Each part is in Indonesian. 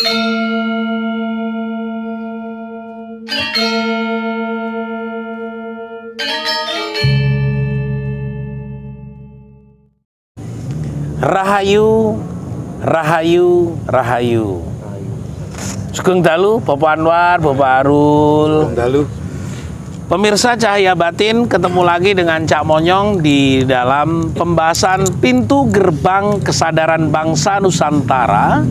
Rahayu, rahayu, rahayu. Sugeng dalu, Bapak Anwar, Bapak Arul. Dalu. Pemirsa Cahaya Batin, ketemu lagi dengan Cak Monyong di dalam pembahasan pintu gerbang kesadaran bangsa Nusantara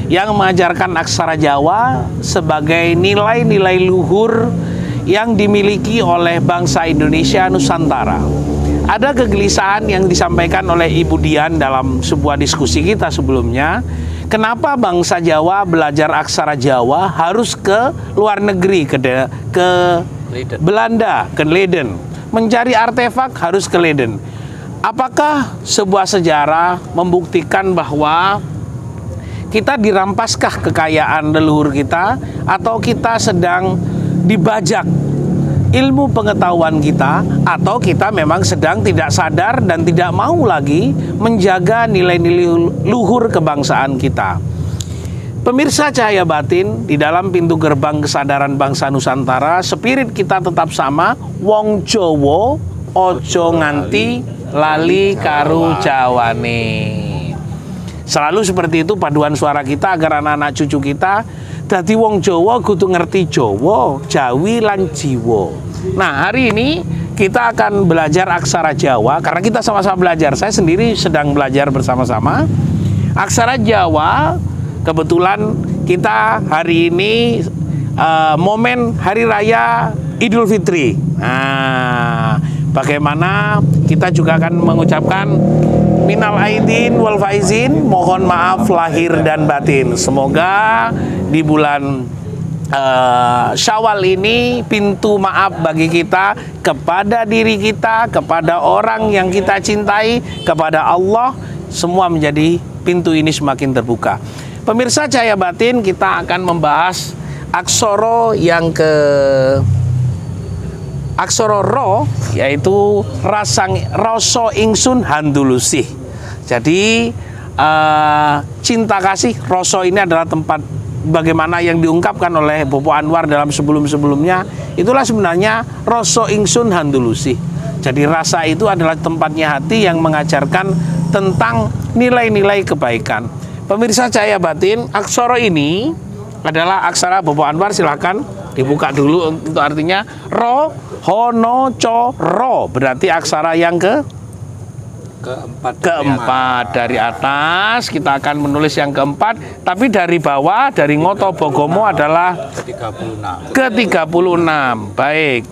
yang mengajarkan aksara Jawa sebagai nilai-nilai luhur yang dimiliki oleh bangsa Indonesia Nusantara. Ada kegelisahan yang disampaikan oleh Ibu Dian dalam sebuah diskusi kita sebelumnya. Kenapa bangsa Jawa belajar aksara Jawa harus ke luar negeri, ke Belanda, ke Leiden. Mencari artefak harus ke Leiden. Apakah sebuah sejarah membuktikan bahwa kita dirampaskah kekayaan leluhur kita, atau kita sedang dibajak ilmu pengetahuan kita, atau kita memang sedang tidak sadar dan tidak mau lagi menjaga nilai-nilai luhur kebangsaan kita? Pemirsa Cahaya Batin, di dalam pintu gerbang kesadaran bangsa Nusantara, spirit kita tetap sama. Wong Jowo ojo nganti lali karo Jawane. Selalu seperti itu paduan suara kita agar anak-anak cucu kita dadi wong Jawa kudu ngerti Jawa, Jawi lan Jiwa. Nah, hari ini kita akan belajar aksara Jawa karena kita sama-sama belajar. Saya sendiri sedang belajar bersama-sama aksara Jawa. Kebetulan kita hari ini momen Hari Raya Idul Fitri. Nah, bagaimana kita juga akan mengucapkan minal aidin wal faizin, mohon maaf lahir dan batin. Semoga di bulan Syawal ini pintu maaf bagi kita, kepada diri kita, kepada orang yang kita cintai, kepada Allah, semua menjadi pintu ini semakin terbuka. Pemirsa Cahaya Batin, kita akan membahas aksara yang ke aksara ro, yaitu rasa ingsun handulusih. Jadi cinta kasih, rasa ini adalah tempat bagaimana yang diungkapkan oleh Bapak Anwar dalam sebelum-sebelumnya. Itulah sebenarnya rasa ingsun handulusih. Jadi rasa itu adalah tempatnya hati yang mengajarkan tentang nilai-nilai kebaikan. Pemirsa Cahaya Batin, aksara ini adalah aksara Bapak Anwar, silahkan dibuka dulu untuk artinya. Ro, hono, co, ro, berarti aksara yang keempat dari atas. Kita akan menulis yang keempat, tapi dari bawah, dari Ngoto Bogomo adalah ke-36. Baik.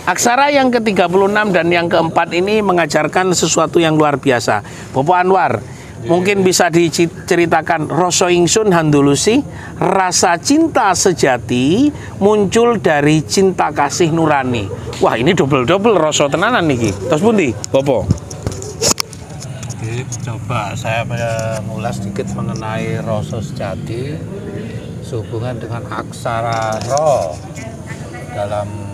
Aksara yang ke-36 dan yang keempat ini mengajarkan sesuatu yang luar biasa. Bapak Anwar, mungkin bisa diceritakan rasa ingsun handulusi, rasa cinta sejati muncul dari cinta kasih nurani. Wah, ini double-double rasa tenanan niki. Terus pundi, Bapak? Oke, coba saya mengulas sedikit mengenai rasa sejati sehubungan dengan aksara ro. Dalam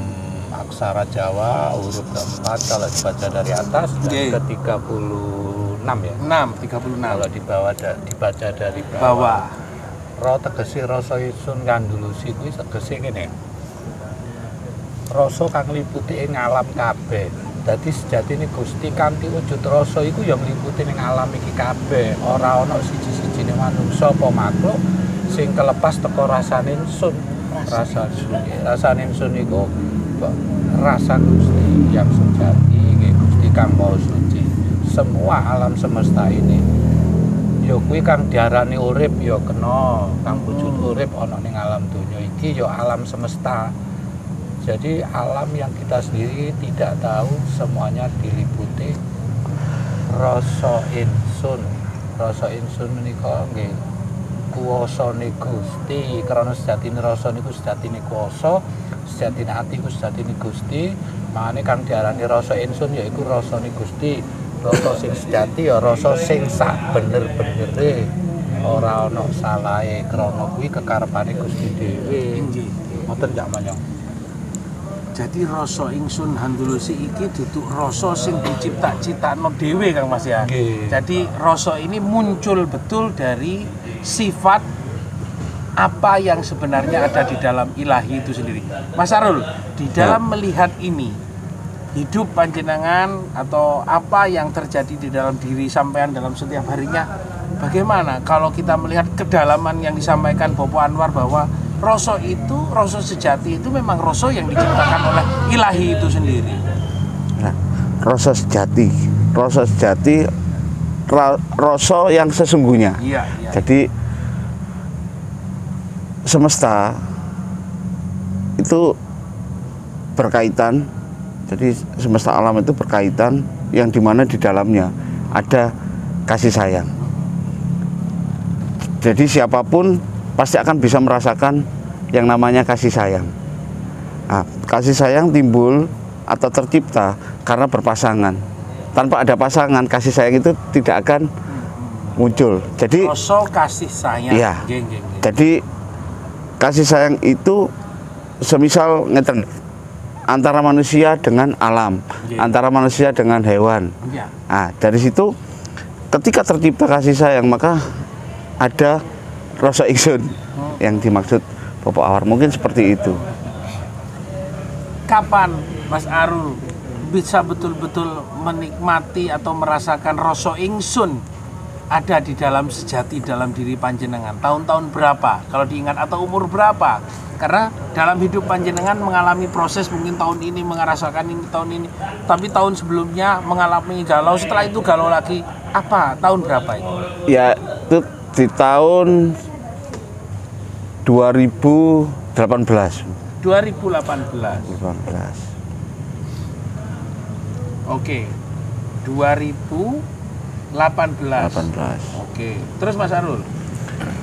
aksara Jawa huruf keempat kalau dibaca dari atas dan ke-36 ya. 36. Kalau dibaca dari bawah. Ro tegese rasa ingsun kandulusi kuwi tegese ngene. Rasa kang ngliputi ing alam kabeh. Dadi sejatine Gusti kanthi wujud rasa iku ya ngliputi ning alam iki kabeh. Ora ana siji-sijine manungsa apa makhluk sing kelepas teko rasane ingsun. Rasane ingsun iku rasa Gusti yang sejati, Gusti kang mau suci. Semua alam semesta ini ya kuwi kang diarani urip ya kena, kang wujud urip ana ning alam donya iki ya alam semesta. Jadi alam yang kita sendiri tidak tahu semuanya diliputi rasa ingsun. Rasa ingsun menika nggih kuwasane Gusti, karena sejatine rasa niku sejatine kuwasa, sejatine ati ku sejatine Gusti. Mangane kang diarani rasa ingsun yaiku rasane Gusti. Rasa sing sejati ya rasa sing sak bener-benere, ora ana salahe, krana kuwi kekarepane Gusti dhewe. Ngoten Cak Manyong. Jadi rasa ingsun handulusi iki duduk rasa sing dicipta-ciptakno dhewe Kang Mas ya. Nggih. Jadi rasa ini muncul betul dari sifat apa yang sebenarnya ada di dalam ilahi itu sendiri. Mas Arul, di dalam melihat ini hidup panjenengan atau apa yang terjadi di dalam diri sampean dalam setiap harinya, bagaimana kalau kita melihat kedalaman yang disampaikan Bapak Anwar bahwa rasa itu, rasa sejati itu memang rasa yang diciptakan oleh ilahi itu sendiri. Nah, rasa sejati, rasa yang sesungguhnya. Iya, iya. Jadi semesta itu berkaitan, jadi semesta alam itu berkaitan yang dimana di dalamnya ada kasih sayang. Jadi siapapun pasti akan bisa merasakan yang namanya kasih sayang. Nah, kasih sayang timbul atau tercipta karena berpasangan. Tanpa ada pasangan, kasih sayang itu tidak akan muncul. Jadi rasa kasih sayang. iya. Jadi kasih sayang itu semisal ngeten, antara manusia dengan alam, antara manusia dengan hewan. Iya. Nah, dari situ ketika tercipta kasih sayang maka ada rasa ingsun yang dimaksud Bapak Anwar, mungkin seperti itu. Kapan Mas Arul bisa betul-betul menikmati atau merasakan rasa ingsun ada di dalam sejati dalam diri panjenengan? Tahun-tahun berapa kalau diingat, atau umur berapa? Karena dalam hidup panjenengan mengalami proses, mungkin tahun ini merasakan ini, tahun ini, tapi tahun sebelumnya mengalami galau, setelah itu galau lagi. Apa tahun berapa itu? Ya, itu di tahun 2018. 2018. Oke. 2018. Oke. Terus Mas Arul?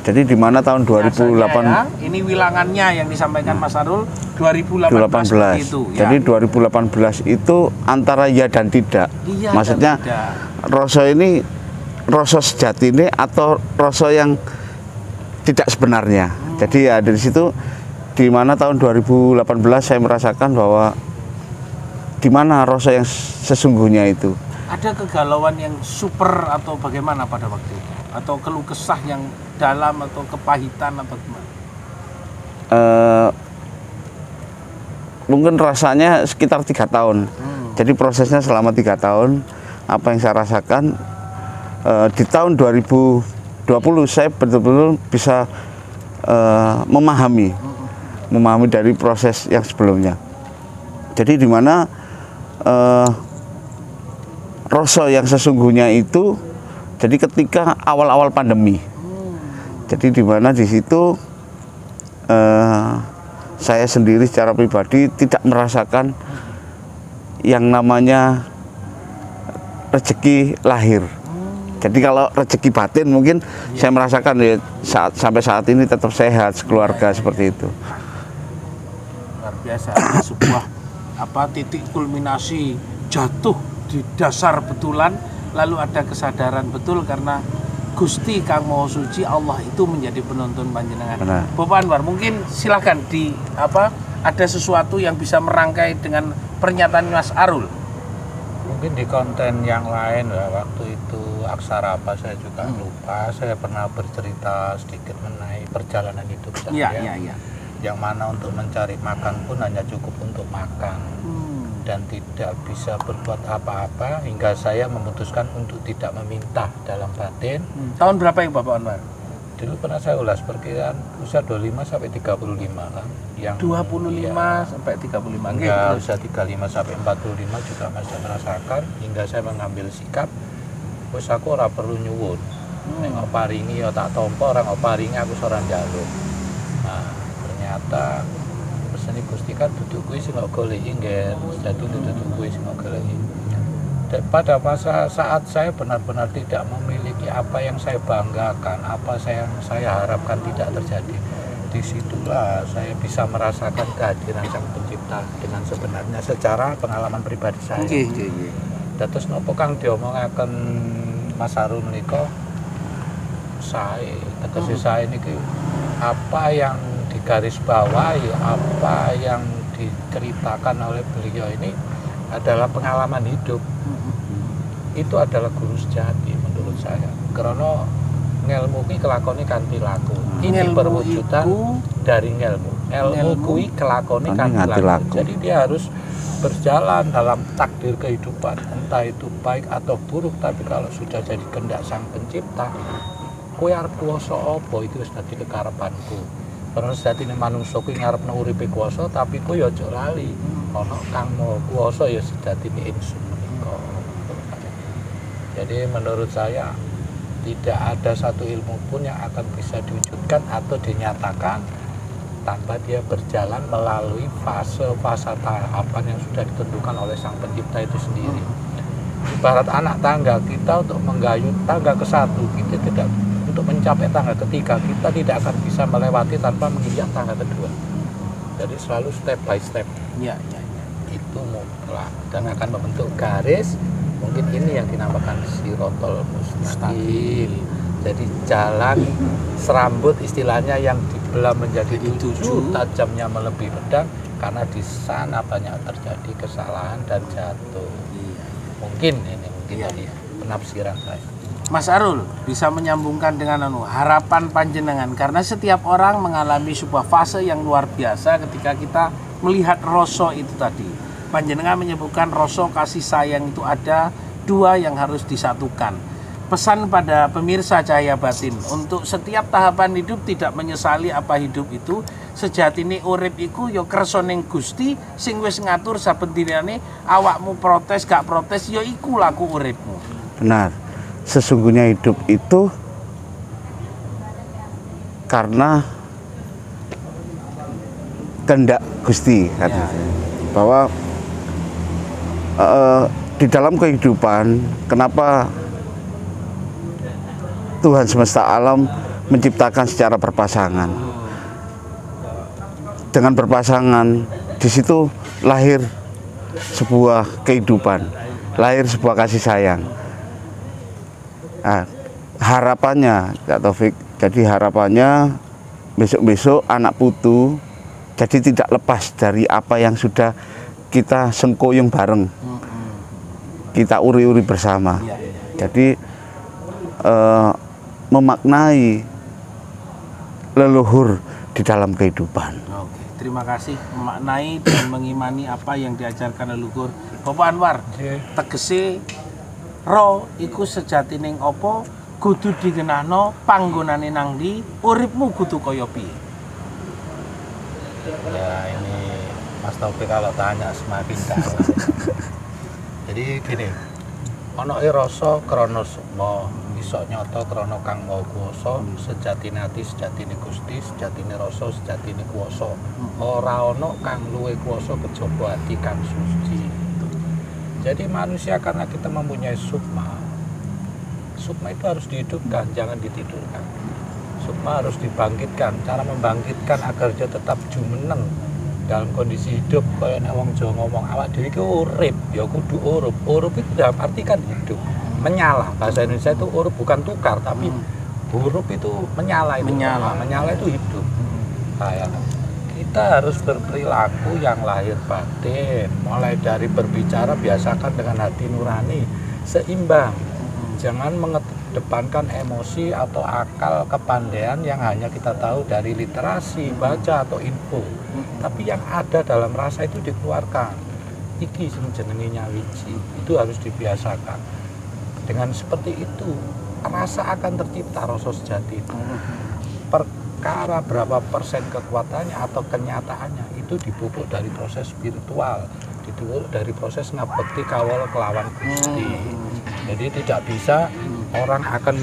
Jadi di mana tahun 2008 ya, ini wilangannya yang disampaikan Mas Arul 2018 itu. Jadi Ya. 2018 itu antara ya dan tidak. Iya, Maksudnya dan tidak. rasa ini rasa sejati ini atau rasa yang tidak sebenarnya. Jadi ya dari situ di mana tahun 2018 saya merasakan bahwa di mana rasa yang sesungguhnya itu. Ada kegalauan yang super atau bagaimana pada waktu itu? Atau keluh kesah yang dalam atau kepahitan atau gimana? Mungkin rasanya sekitar 3 tahun. Jadi prosesnya selama 3 tahun. Apa yang saya rasakan di tahun 2020 saya betul-betul bisa memahami dari proses yang sebelumnya. Jadi di mana rasa yang sesungguhnya itu, jadi ketika awal-awal pandemi, jadi di mana di situ saya sendiri secara pribadi tidak merasakan yang namanya rezeki lahir. Jadi kalau rezeki batin mungkin saya merasakan ya sampai saat ini tetap sehat sekeluarga seperti itu. Luar biasa, ada sebuah titik kulminasi jatuh di dasar betulan, lalu ada kesadaran betul karena Gusti Kang Maha Suci Allah itu menjadi penonton panjenengan. Benar. Bapak Anwar, mungkin silahkan ada sesuatu yang bisa merangkai dengan pernyataan Mas Arul. Mungkin di konten yang lain ya, waktu itu aksara apa saya juga lupa. Saya pernah bercerita sedikit mengenai perjalanan hidup saya. Iya. Yang mana untuk mencari makan pun hanya cukup untuk makan dan tidak bisa berbuat apa-apa hingga saya memutuskan untuk tidak meminta dalam batin. Tahun berapa yang Bapak Anwar? Dulu pernah saya ulas perkiraan usia 25 sampai 35 kan. Yang 25 sampai 35. Hingga usia 35 sampai 45 juga masih merasakan hingga saya mengambil sikap wis aku ora perlu nyuwun. Nek paringi ya tak tampa, ora paringi aku ora njaluk. Nah, ternyata pesene Gusti kan duduk kuwi sing kok goleki nggih, dadi duduk kuwi sing kok goleki. Dan pada masa saat saya benar-benar tidak memiliki apa yang saya banggakan, apa yang saya harapkan tidak terjadi, disitulah saya bisa merasakan kehadiran Sang Pencipta dengan sebenarnya secara pengalaman pribadi saya. Terus nopo kang diomongaken Mas Arul menika saya, tegese saya niki apa yang digarisbawahi, apa yang diceritakan oleh beliau ini adalah pengalaman hidup. Itu adalah guru sejati menurut saya. Karena ngelmu ki kelakoni kanthi laku. Ini perwujudan dari ngelmu. Ilmu kui kelakoni kanthi laku. Jadi dia harus berjalan dalam takdir kehidupan, entah itu baik atau buruk, tapi kalau sudah jadi kehendak Sang Pencipta, kowe arep kuwasa apa itu wis dadi kekarepanku. Karena sejatine manungsa kuwi ngarepno uripe kuwasa, tapi kowe ya aja lali ana kang maha kuwasa ya sejatine ingsun menika. Jadi menurut saya tidak ada satu ilmu pun yang akan bisa diwujudkan atau dinyatakan tanpa dia berjalan melalui fase-fase tahapan yang sudah ditentukan oleh Sang Pencipta itu sendiri. Ibarat anak tangga, kita untuk menggayuh tangga ke-1, kita tidak untuk mencapai tangga ke-3, kita tidak akan bisa melewati tanpa menginjak tangga ke-2. Jadi selalu step by step. Ya. Itu mutlak dan akan membentuk garis. Mungkin ini yang dinamakan Shirotol Mustaqim. Jadi jalan serambut istilahnya yang dibelah menjadi 7, tajamnya melebihi pedang, karena di sana banyak terjadi kesalahan dan jatuh. Mungkin tadi penafsiran saya. Mas Arul bisa menyambungkan dengan harapan panjenengan, karena setiap orang mengalami sebuah fase yang luar biasa ketika kita melihat rasa itu tadi. Panjenengan menyebutkan rasa kasih sayang itu ada 2 yang harus disatukan. Pesan pada pemirsa Cahaya Batin untuk setiap tahapan hidup tidak menyesali apa hidup itu. Sejatine urip iku ya kersa ning Gusti sing wis ngatur saben dinane. Awakmu protes gak protes ya iku laku uripmu. Benar. Sesungguhnya hidup itu karena kehendak Gusti katanya. Bahwa di dalam kehidupan, kenapa Tuhan semesta alam menciptakan secara berpasangan. Dengan berpasangan, di situ lahir sebuah kehidupan, lahir sebuah kasih sayang. Nah, harapannya, Kak Taufik, jadi harapannya besok-besok anak putu jadi tidak lepas dari apa yang sudah kita sengkoyong bareng, kita uri-uri bersama. Jadi memaknai leluhur di dalam kehidupan. Oke, terima kasih memaknai dan mengimani apa yang diajarkan leluhur. Bapak Anwar, tegese ro iku sejatining apa, kudu digenahno panggonane nang ndi, uripmu kudu kaya piye? Ya ini Mas Taufik kalau tanya semakin dalam. Jadi gini, ana rasa krana sukma, iso nyata krana Kang Maha Kuwasa, sejatine ati sejatine Gusti, sejatine rasa sejatine kuwasa. Ora ana kang luwih kuwasa kejaba ati kang suci. Jadi manusia karena kita mempunyai sukma itu harus dihidupkan, jangan ditidurkan. Sukma harus dibangkitkan. Cara membangkitkan agar dia tetap jumeneng dalam kondisi hidup. Kaya nek wong Jawa ngomong awak dhewe iki urip, ya kudu urup. Urup itu dalam arti kan hidup. Menyala, bahasa Indonesia itu urup bukan tukar, tapi urup itu menyala itu. Menyala itu hidup. Kayak kita harus berperilaku yang lahir batin. Mulai dari berbicara biasakan dengan hati nurani, seimbang. Jangan mengedepankan emosi atau akal kepandaian yang hanya kita tahu dari literasi, baca atau info. Tapi yang ada dalam rasa itu dikeluarkan. Iki sing jenenge nyawiji, itu harus dibiasakan. Dengan seperti itu, rasa akan tercipta, rasa sejati itu. Perkara berapa persen kekuatannya atau kenyataannya itu dipupuk dari proses spiritual, dipupuk dari proses ngabekti kawal kelawan Gusti. Jadi tidak bisa orang akan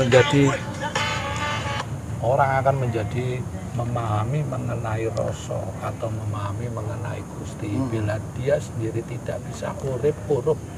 menjadi memahami mengenai rasa atau memahami mengenai Gusti bila dia sendiri tidak bisa urip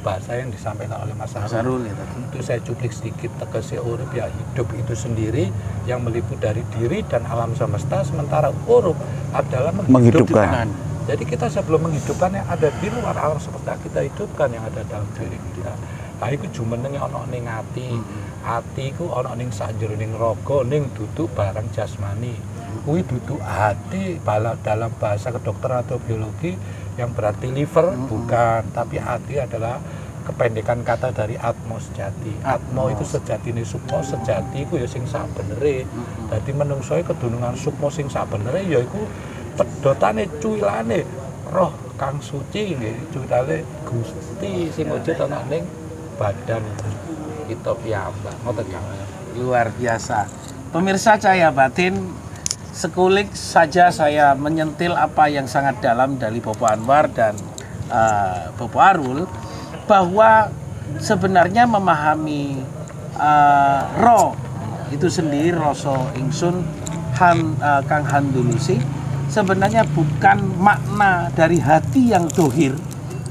bahasa yang disampaikan oleh Mas Arul. Itu saya cuplik sedikit, tegese urip ya hidup itu sendiri yang meliput dari diri dan alam semesta, sementara urup adalah menghidupkan. Jadi kita sebelum menghidupkan yang ada di luar alam semesta, kita hidupkan yang ada dalam diri kita. Nah iku jumenenge ana ning ati. Ati iku ana ning sajroning raga, ning duduk barang jasmani. Kuwi duduk hati dalam bahasa kedokteran atau biologi yang berarti liver bukan, tapi hati adalah kependekan kata dari atmo sejati. Atmo itu sejatine sukma, sejati iku ya sing sabenere. Dadi menungso kedunungan sukma sing sabenere ya iku pedotane cuilane roh kang suci nggih, cuilane Gusti sing wujud ana ning badan kita piyambak. Ngoten Kang. Luar biasa. Pemirsa Cahaya Batin, sekulik saja saya menyentil apa yang sangat dalam dari Bapak Anwar dan Bapak Arul, bahwa sebenarnya memahami roh itu sendiri, rasa ingsun Kang Handulusi, sebenarnya bukan makna dari hati yang dohir,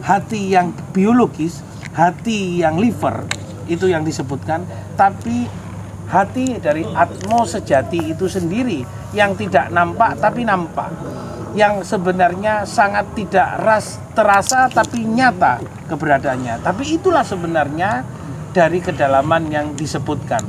hati yang biologis, hati yang liver, itu yang disebutkan, tapi hati dari atmo sejati itu sendiri yang tidak nampak tapi nampak, yang sebenarnya sangat tidak terasa tapi nyata keberadaannya. Tapi itulah sebenarnya dari kedalaman yang disebutkan.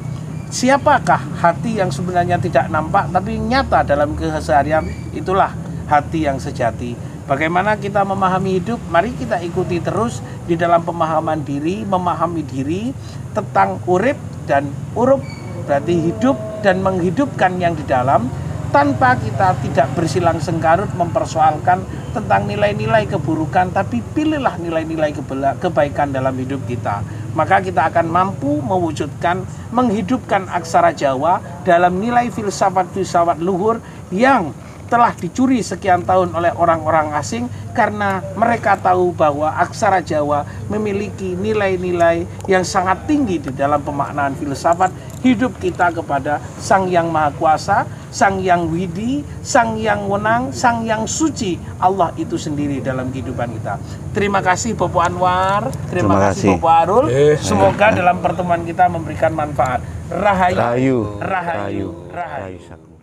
Siapakah hati yang sebenarnya tidak nampak tapi nyata dalam keseharian? Itulah hati yang sejati. Bagaimana kita memahami hidup? Mari kita ikuti terus di dalam pemahaman diri, memahami diri tentang urip dan urup, berarti hidup dan menghidupkan yang di dalam, tanpa kita tidak bersilang sengkarut mempersoalkan tentang nilai-nilai keburukan, tapi pilihlah nilai-nilai kebaikan dalam hidup kita. Maka kita akan mampu mewujudkan, menghidupkan aksara Jawa dalam nilai filsafat-filsafat luhur yang telah dicuri sekian tahun oleh orang-orang asing, karena mereka tahu bahwa aksara Jawa memiliki nilai-nilai yang sangat tinggi di dalam pemaknaan filsafat hidup kita kepada Sang Yang Maha Kuasa, Sang Yang Widi, Sang Yang Wenang, Sang Yang Suci, Allah itu sendiri dalam kehidupan kita. Terima kasih Bapak Anwar, terima kasih Bapak Arul. Semoga dalam pertemuan kita memberikan manfaat. Rahayu, Rahayu, rahayu, rahayu.